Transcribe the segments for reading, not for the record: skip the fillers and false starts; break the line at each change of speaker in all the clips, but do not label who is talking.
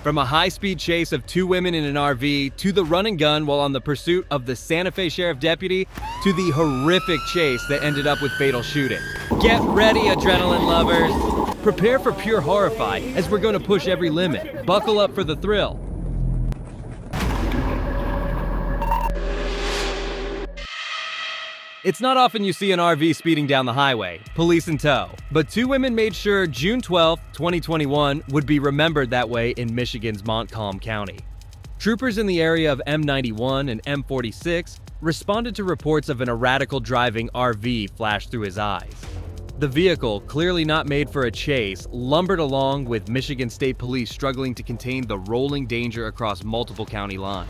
From a high-speed chase of two women in an RV, to the run and gun while on the pursuit of the Santa Fe Sheriff Deputy, to the horrific chase that ended up with fatal shooting. Get ready, adrenaline lovers! Prepare for pure horrify, as we're going to push every limit. Buckle up for the thrill. It's not often you see an RV speeding down the highway, police in tow, but two women made sure June 12, 2021 would be remembered that way in Michigan's Montcalm County. Troopers in the area of M91 and M46 responded to reports of an erratical driving RV flash through his eyes. The vehicle, clearly not made for a chase, lumbered along with Michigan State Police struggling to contain the rolling danger across multiple county lines.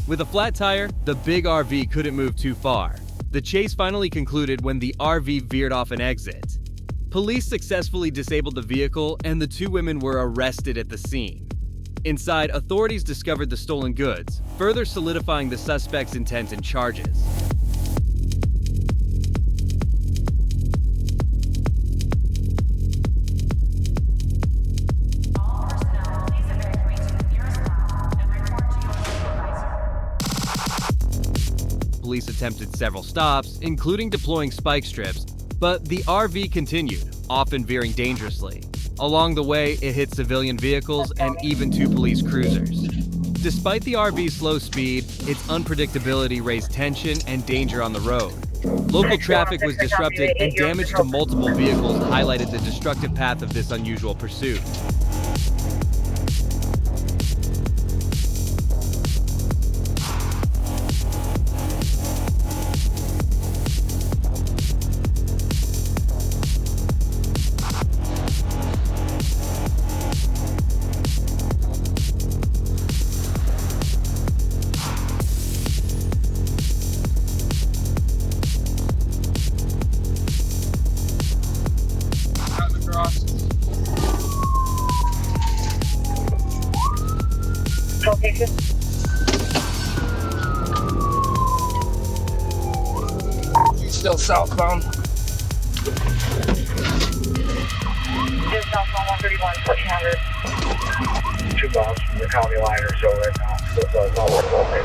With a flat tire, the big RV couldn't move too far. The chase finally concluded when the RV veered off an exit. Police successfully disabled the vehicle and the two women were arrested at the scene. Inside, authorities discovered the stolen goods, further solidifying the suspect's intent and charges. Police attempted several stops, including deploying spike strips, but the RV continued, often veering dangerously. Along the way, it hit civilian vehicles and even two police cruisers. Despite the RV's slow speed, its unpredictability raised tension and danger on the road. Local traffic was disrupted and damage to multiple vehicles highlighted the destructive path of this unusual pursuit.
Location.
Still southbound.
Just southbound 131, 1400.
2 miles from the county line or so right now. So it's all okay.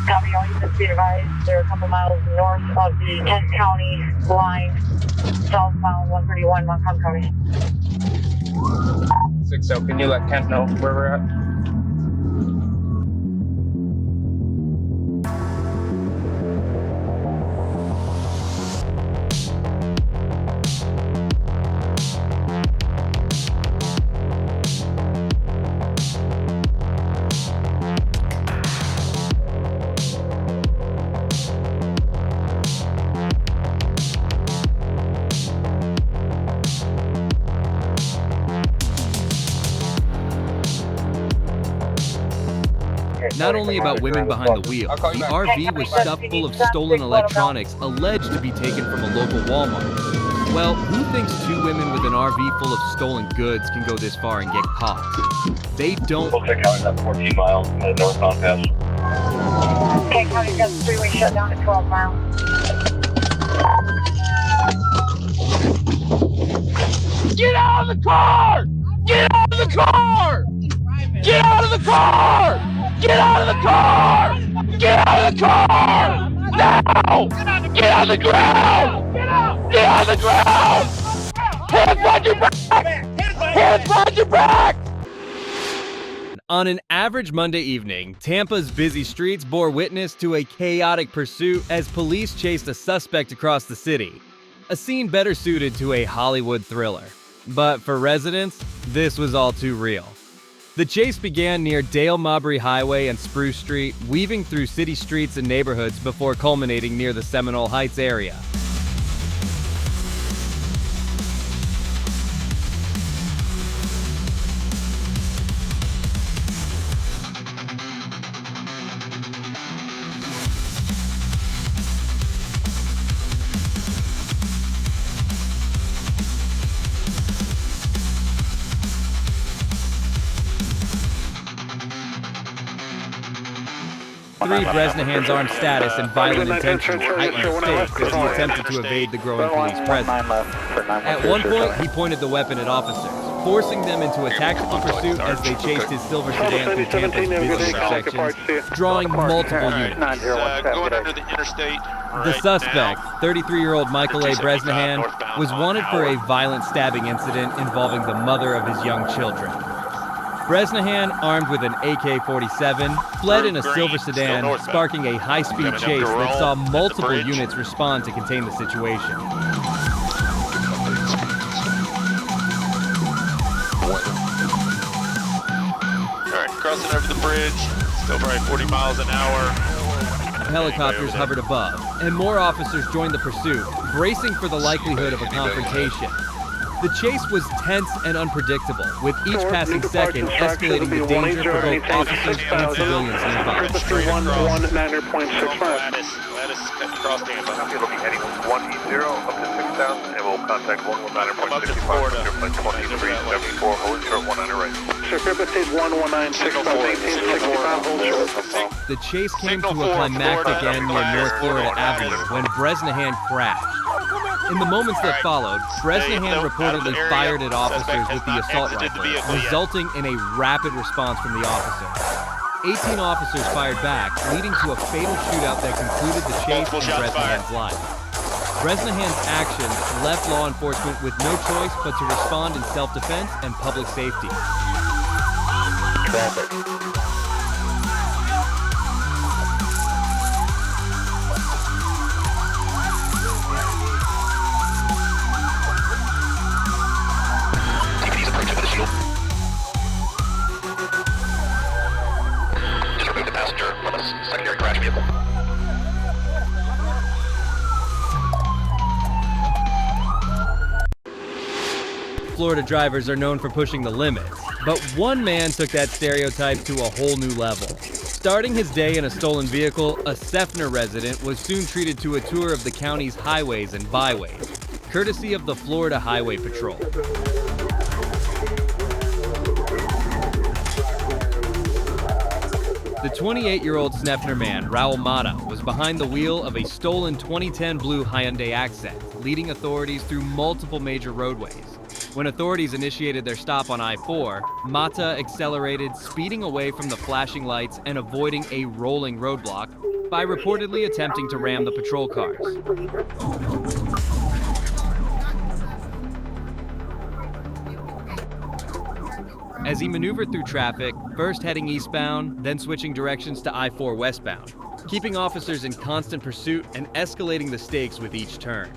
Copy, all units be advised. They're a couple miles north of the Kent County line, southbound 131, Montcalm County.
6-0, can you let Kent know where we're at?
Not only about women behind the wheel, the RV was stuffed full of stolen electronics alleged to be taken from a local Walmart. Well, who thinks two women with an RV full of stolen goods can go this far and get caught? They don't.
Looks like County's at 14 miles in the northbound pass.
Kent County's got the freeway shut down at 12 miles.
Get out of the car! Get out of the car! Get out of the car! Get out of the car! Get out of the car! Now! Get on the ground! Get on the ground! Hands behind your back! Hands behind your back!
On an average Monday evening, Tampa's busy streets bore witness to a chaotic pursuit as police chased a suspect across the city. A scene better suited to a Hollywood thriller. But for residents, this was all too real. The chase began near Dale Mabry Highway and Spruce Street, weaving through city streets and neighborhoods before culminating near the Seminole Heights area. Bresnahan's armed status and violent intentions heightened the stakes as he attempted to evade the growing police presence. At one point, he pointed the weapon at officers, forcing them into a tactical pursuit as they chased his silver sedan through Tampa's busy intersections, drawing multiple units.
Going under the interstate.
The suspect, 33-year-old Michael A. Bresnahan, was wanted for a violent stabbing incident involving the mother of his young children. Bresnahan, armed with an AK-47, fled in a silver sedan, sparking a high-speed chase that saw multiple units respond to contain the situation.
Alright, crossing over the bridge, still probably 40 miles an hour.
Helicopters hovered above, and more officers joined the pursuit, bracing for the likelihood of a confrontation. The chase was tense and unpredictable, with each passing second escalating the danger for both officers and civilians nearby.
Straight across. Lattice cut across Tampa.
Looking heading 180 up to 6,000, and we'll contact 119.65, airplane 2374, hold short 19 right.
The chase came to a climactic end near North Florida Avenue when Bresnahan crashed. In the moments that followed, Bresnahan reportedly fired at officers with the assault rifle, resulting in a rapid response from the officers. 18 officers fired back, leading to a fatal shootout that concluded the chase in Bresnahan's life. Bresnahan's actions left law enforcement with no choice but to respond in self-defense and public safety. Florida drivers are known for pushing the limits, but one man took that stereotype to a whole new level. Starting his day in a stolen vehicle, a Seffner resident was soon treated to a tour of the county's highways and byways, courtesy of the Florida Highway Patrol. The 28-year-old Seffner man, Raul Mata, was behind the wheel of a stolen 2010 blue Hyundai Accent, leading authorities through multiple major roadways. When authorities initiated their stop on I-4, Mata accelerated, speeding away from the flashing lights and avoiding a rolling roadblock by reportedly attempting to ram the patrol cars. As he maneuvered through traffic, first heading eastbound, then switching directions to I-4 westbound, keeping officers in constant pursuit and escalating the stakes with each turn.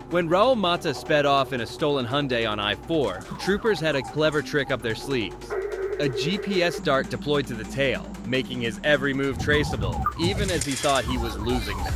When Raul Mata sped off in a stolen Hyundai on I-4, troopers had a clever trick up their sleeves. A GPS dart deployed to the tail, making his every move traceable, even as he thought he was losing now.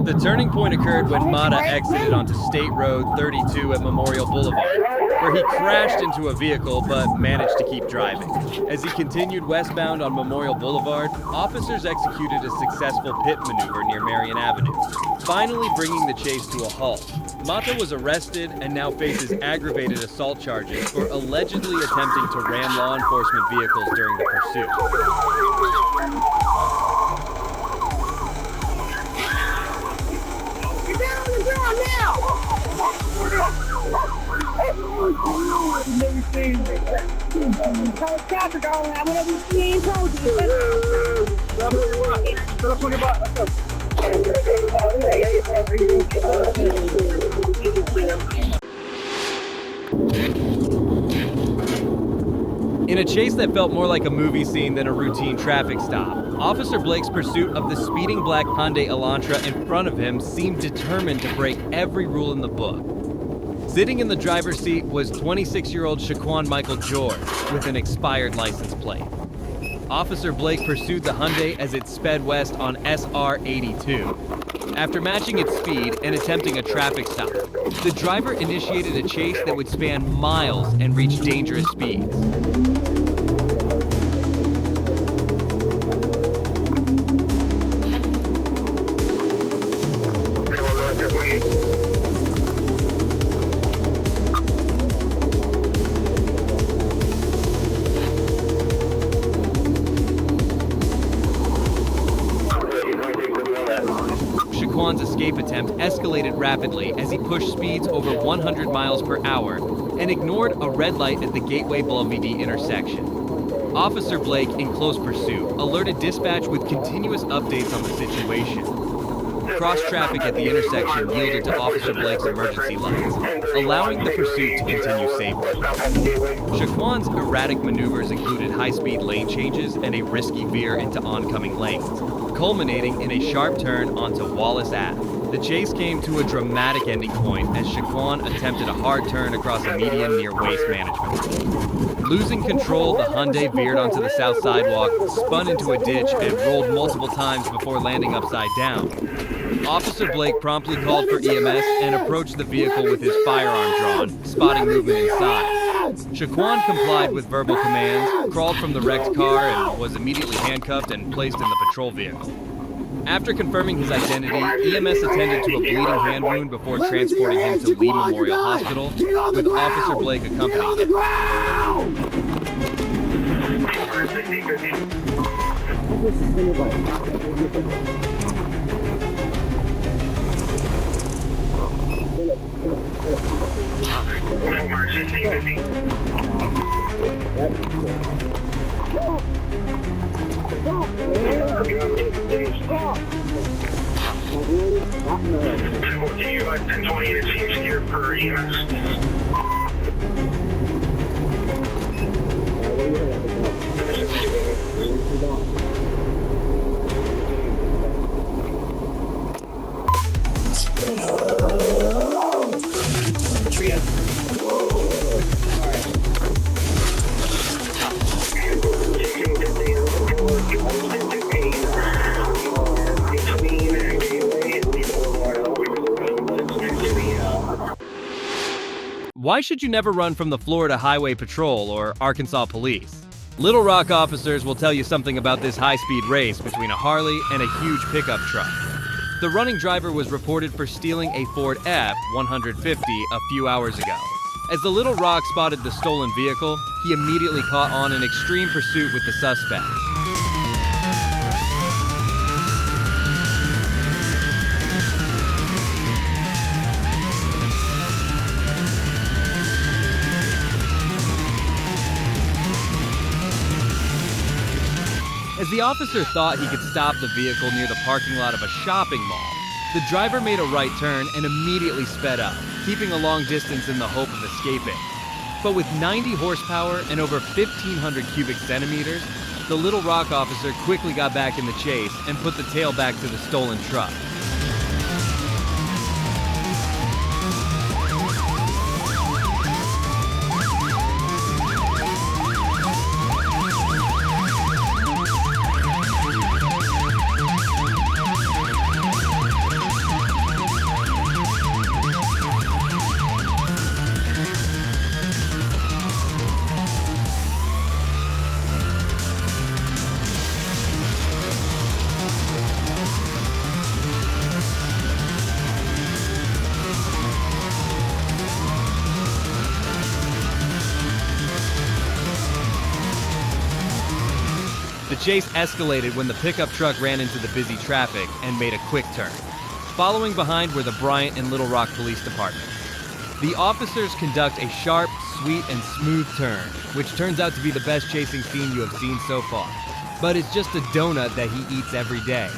The turning point occurred when Mata exited onto State Road 32 at Memorial Boulevard, where he crashed into a vehicle but managed to keep driving. As he continued westbound on Memorial Boulevard, officers executed a successful pit maneuver near Marion Avenue, finally bringing the chase to a halt. Mata was arrested and now faces aggravated assault charges for allegedly attempting to ram law enforcement vehicles during the pursuit.
Get down on the ground
Traffic on that. Whatever you see, told
In a chase that felt more like a movie scene than a routine traffic stop, Officer Blake's pursuit of the speeding black Hyundai Elantra in front of him seemed determined to break every rule in the book. Sitting in the driver's seat was 26-year-old Shaquan Michael George with an expired license plate. Officer Blake pursued the Hyundai as it sped west on SR 82. After matching its speed and attempting a traffic stop, the driver initiated a chase that would span miles and reach dangerous speeds. Shaquan's escape attempt escalated rapidly as he pushed speeds over 100 miles per hour and ignored a red light at the Gateway Belvidere intersection. Officer Blake, in close pursuit, alerted dispatch with continuous updates on the situation. Cross-traffic at the intersection yielded to Officer Blake's emergency lights, allowing the pursuit to continue safely. Shaquan's erratic maneuvers included high-speed lane changes and a risky veer into oncoming lanes, culminating in a sharp turn onto Wallace Ave. The chase came to a dramatic ending point as Shaquan attempted a hard turn across a median near Waste Management. Losing control, the Hyundai veered onto the south sidewalk, spun into a ditch, and rolled multiple times before landing upside down. Officer Blake promptly called for EMS and approached the vehicle with his firearm drawn, spotting movement inside. Shaquan complied with verbal commands, crawled from the wrecked car, and was immediately handcuffed and placed in the patrol vehicle. After confirming his identity, EMS attended to a bleeding hand wound before transporting him to Lee Memorial Hospital, with Officer Blake accompanying him.
You like 1020 and it seems here per EMS.
Why should you never run from the Florida Highway Patrol or Arkansas Police? Little Rock officers will tell you something about this high-speed race between a Harley and a huge pickup truck. The running driver was reported for stealing a Ford F-150 a few hours ago. As the Little Rock spotted the stolen vehicle, he immediately caught on an extreme pursuit with the suspect. As the officer thought he could stop the vehicle near the parking lot of a shopping mall, the driver made a right turn and immediately sped up, keeping a long distance in the hope of escaping. But with 90 horsepower and over 1,500 cubic centimeters, the Little Rock officer quickly got back in the chase and put the tail back to the stolen truck. The chase escalated when the pickup truck ran into the busy traffic and made a quick turn. Following behind were the Bryant and Little Rock Police Departments. The officers conduct a sharp, sweet, and smooth turn, which turns out to be the best chasing scene you have seen so far. But it's just a donut that he eats every day.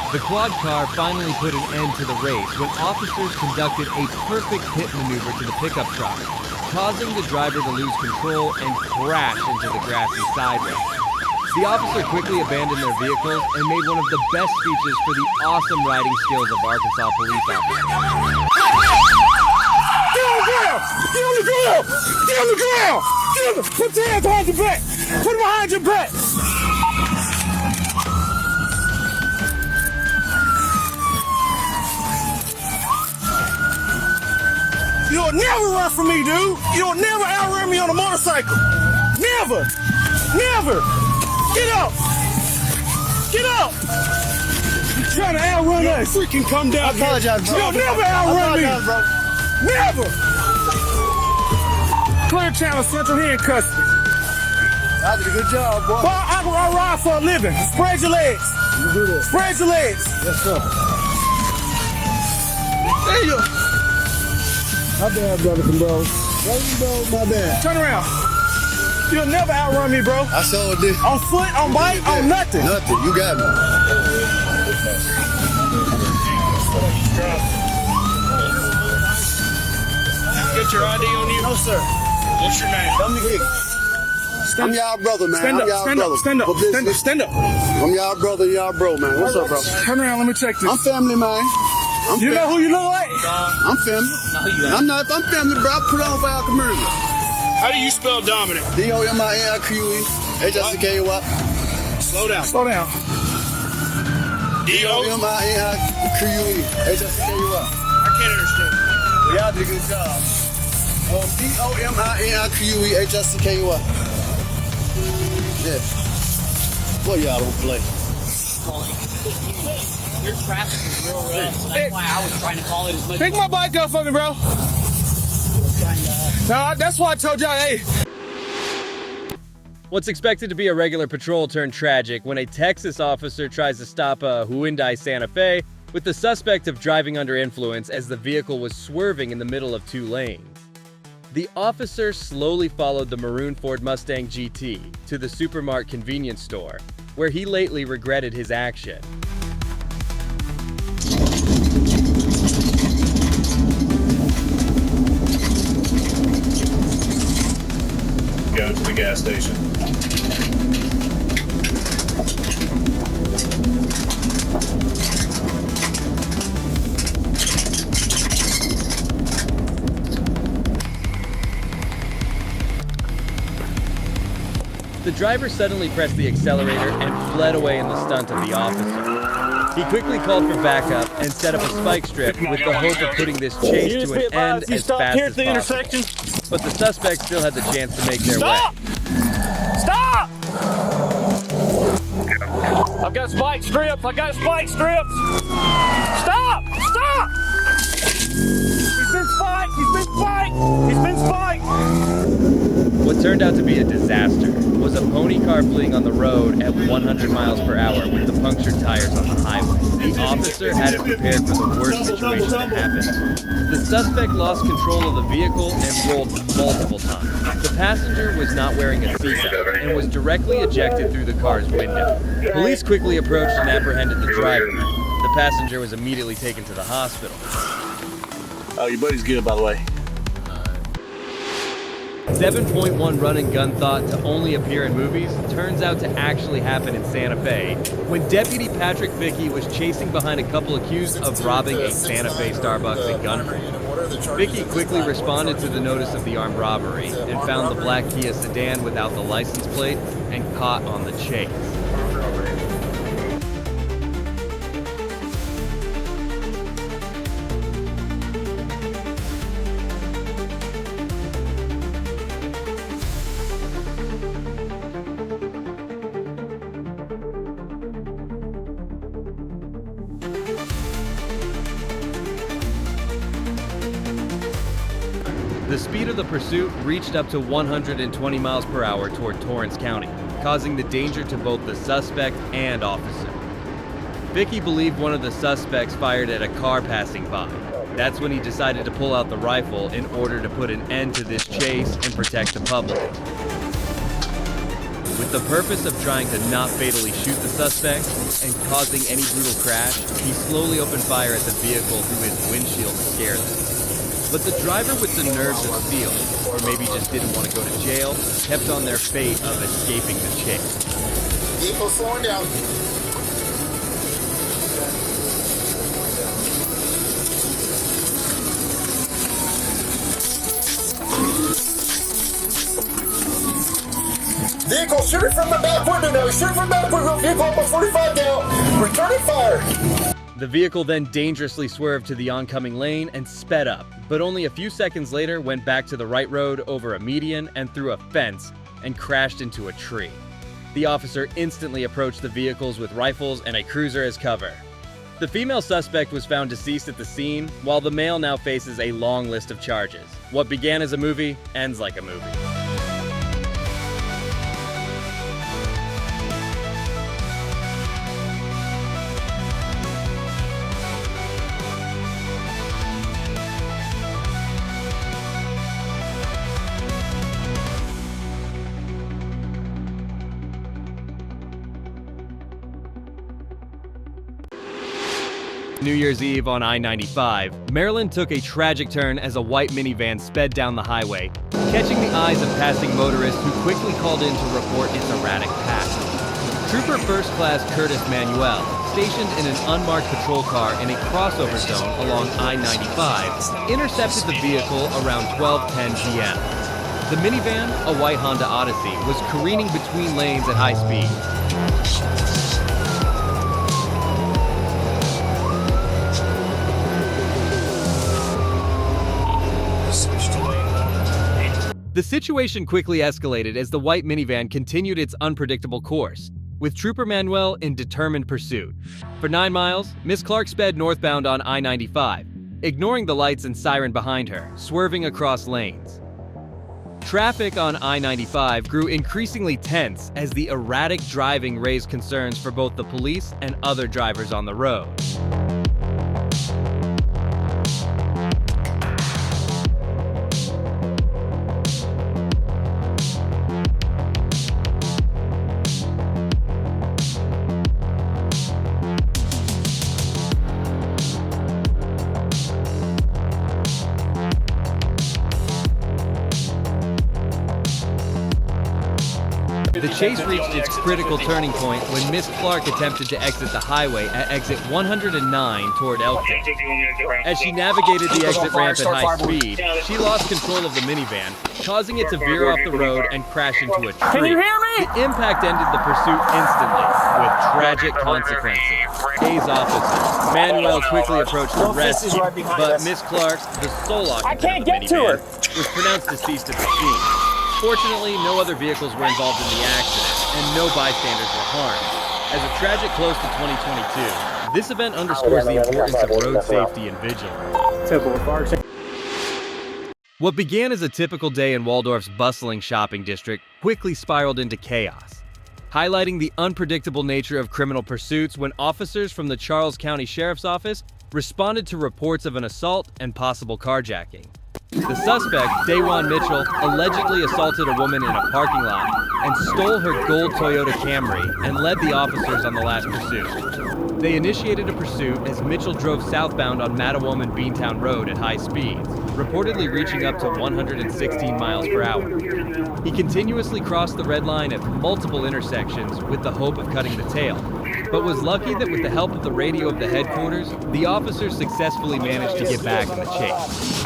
The quad car finally put an end to the race when officers conducted a perfect pit maneuver to the pickup truck, causing the driver to lose control and crash into the grassy sidewalk. The officer quickly abandoned their vehicles and made one of the best speeches for the awesome riding skills of Arkansas police officers.
Get on the ground! Get on the ground! Get on the ground! Get on the... Put your hands behind your back! Put them behind your back! You'll never run from me, dude! You'll never outrun me on a motorcycle! Never! Never! Get up! Get up! You're trying to outrun us! Freaking come down!
I apologize, bro.
You'll never outrun me!
Bro.
Never! Clear Channel Central here in custody.
That did a good job, boy.
Boy, I ride for a living. Spread your legs.
You do this.
Spread your legs.
Yes, sir.
There you go.
My bad, brother, bro. My bad.
Turn around. You'll never outrun me, bro.
I saw it.
On foot, on bike, on nothing.
Nothing. You got me.
Get your ID on you?
No, sir.
What's your name?
Come here. I'm y'all brother, man.
Stand
I'm
up,
y'all
stand
brother.
up, stand up,
For business.
stand up, stand up.
I'm y'all brother, y'all bro, man. What's up, bro?
Turn around, let me check this.
I'm family, man.
You know who you look like?
I'm family.
No, you
I'm not. I'm family, bro. I put on for our community.
How do you spell dominant?
D-O-M-I-N-I-Q-E. H-S-C-K-Y.
Slow down. Slow down. D-O?
D-O-M-I-N-I-Q-U-E. H-S-C-K-Y.
I can't understand.
Y'all did a good job. D-O-M-I-N-I-Q-U-E. H-S-C-K-Y. Yeah. Boy, y'all don't play.
Your traffic is real rough, so that's why I was trying to call it as much.
Pick my bike up for me, bro. No, that's why I told y'all, hey.
What's expected to be a regular patrol turned tragic when a Texas officer tries to stop a Hyundai Santa Fe with the suspect of driving under influence as the vehicle was swerving in the middle of two lanes. The officer slowly followed the maroon Ford Mustang GT to the Supermart convenience store, where he lately regretted his action.
Go to the gas station.
The driver suddenly pressed the accelerator and fled away in the stunt of the officer. He quickly called for backup and set up a spike strip with the hope of putting this chase to an end as fast as possible. But the suspects still had the chance to make their way.
Stop! I've got spike strips. I got spike strips. Stop! Stop! He's been spiked. He's been spiked. He's been spiked.
What turned out to be a disaster was a pony car fleeing on the road at 100 miles per hour with the punctured tires on the highway. The officer hadn't prepared for the worst situation that happened. The suspect lost control of the vehicle and rolled multiple times. The passenger was not wearing a seatbelt and was directly ejected through the car's window. Police quickly approached and apprehended the driver. The passenger was immediately taken to the hospital.
Oh, your buddy's good, by the way.
7.1 run-and-gun thought to only appear in movies turns out to actually happen in Santa Fe when Deputy Patrick Vicky was chasing behind a couple accused of robbing a Santa Fe Starbucks at gunpoint. Vicky quickly responded to the notice of the armed robbery and found the black Kia sedan without the license plate and caught on the chase. The speed of the pursuit reached up to 120 miles per hour toward Torrance County, causing the danger to both the suspect and officer. Vicky believed one of the suspects fired at a car passing by. That's when he decided to pull out the rifle in order to put an end to this chase and protect the public. With the purpose of trying to not fatally shoot the suspect and causing any brutal crash, he slowly opened fire at the vehicle through his windshield to scare them. But the driver with the nerves of steel, or maybe just didn't want to go to jail, kept on their fate of escaping the chase.
Vehicle slowing down. Vehicle shooting from the back window now. Shooting from the back window. Vehicle almost 45 down. Returning fire.
The vehicle then dangerously swerved to the oncoming lane and sped up, but only a few seconds later went back to the right road over a median and through a fence and crashed into a tree. The officer instantly approached the vehicles with rifles and a cruiser as cover. The female suspect was found deceased at the scene, while the male now faces a long list of charges. What began as a movie ends like a movie. New Year's Eve on I-95, Maryland took a tragic turn as a white minivan sped down the highway, catching the eyes of passing motorists who quickly called in to report its erratic path. Trooper First Class Curtis Manuel, stationed in an unmarked patrol car in a crossover zone along I-95, intercepted the vehicle around 12:10 p.m. The minivan, a white Honda Odyssey, was careening between lanes at high speed. The situation quickly escalated as the white minivan continued its unpredictable course, with Trooper Manuel in determined pursuit. For 9 miles, Miss Clark sped northbound on I-95, ignoring the lights and siren behind her, swerving across lanes. Traffic on I-95 grew increasingly tense as the erratic driving raised concerns for both the police and other drivers on the road. The chase reached its critical turning point when Miss Clark attempted to exit the highway at exit 109 toward Elkton. As she navigated the exit ramp at high speed, she lost control of the minivan, causing it to veer off the road and crash into a tree.
Can you hear me?
The impact ended the pursuit instantly, with tragic consequences. Hayes officer Manuel quickly approached the rescue, but Miss Clark, the sole occupant of the minivan, was pronounced deceased at the scene. Fortunately, no other vehicles were involved in the accident, and no bystanders were harmed. As a tragic close to 2022, this event underscores the importance of road safety and vigilance. What began as a typical day in Waldorf's bustling shopping district quickly spiraled into chaos, highlighting the unpredictable nature of criminal pursuits when officers from the Charles County Sheriff's Office responded to reports of an assault and possible carjacking. The suspect, Daewon Mitchell, allegedly assaulted a woman in a parking lot and stole her gold Toyota Camry and led the officers on the last pursuit. They initiated a pursuit as Mitchell drove southbound on Mattawam and Beantown Road at high speeds, reportedly reaching up to 116 miles per hour. He continuously crossed the red line at multiple intersections with the hope of cutting the tail, but was lucky that with the help of the radio of the headquarters, the officers successfully managed to get back in the chase.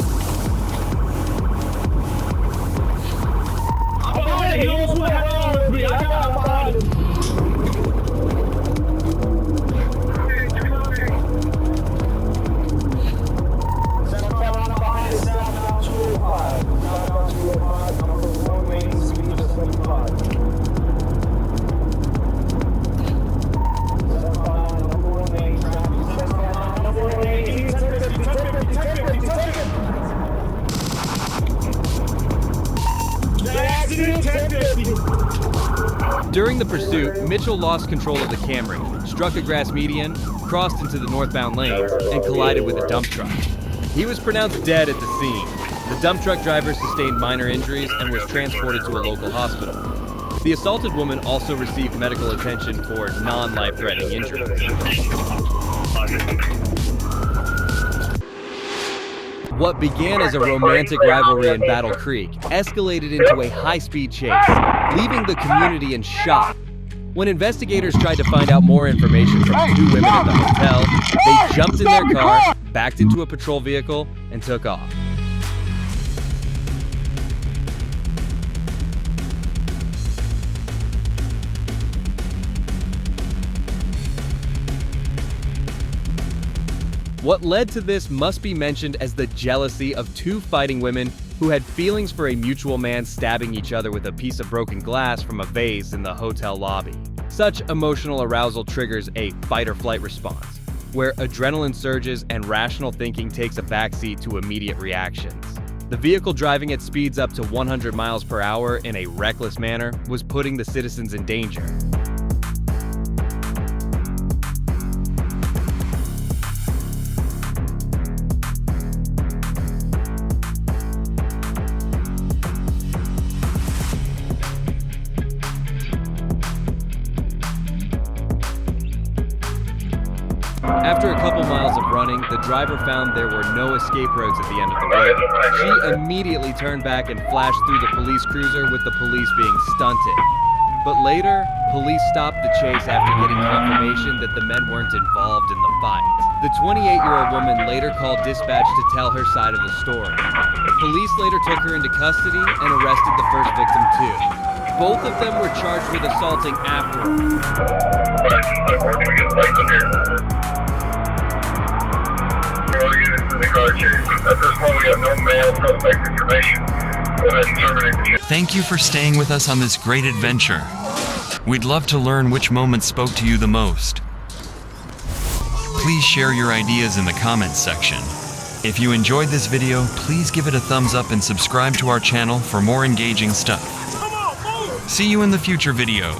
During the pursuit, Mitchell lost control of the Camry, struck a grass median, crossed into the northbound lanes, and collided with a dump truck. He was pronounced dead at the scene. The dump truck driver sustained minor injuries and was transported to a local hospital. The assaulted woman also received medical attention for non-life-threatening injuries. What began as a romantic rivalry in Battle Creek escalated into a high-speed chase, leaving the community in shock. When investigators tried to find out more information from two women at the hotel, they jumped in their car, backed into a patrol vehicle, and took off. What led to this must be mentioned as the jealousy of two fighting women who had feelings for a mutual man stabbing each other with a piece of broken glass from a vase in the hotel lobby. Such emotional arousal triggers a fight-or-flight response, where adrenaline surges and rational thinking takes a backseat to immediate reactions. The vehicle driving at speeds up to 100 miles per hour in a reckless manner was putting the citizens in danger. After a couple miles of running, the driver found there were no escape roads at the end of the road. She immediately turned back and flashed through the police cruiser with the police being stunted. But later, police stopped the chase after getting confirmation that the men weren't involved in the fight. The 28-year-old woman later called dispatch to tell her side of the story. Police later took her into custody and arrested the first victim too. Both of them were charged with assaulting afterward.
At this point, we have no male suspect information.
Thank you for staying with us on this great adventure. We'd love to learn which moments spoke to you the most. Please share your ideas in the comments section. If you enjoyed this video, please give it a thumbs up and subscribe to our channel for more engaging stuff. See you in the future video.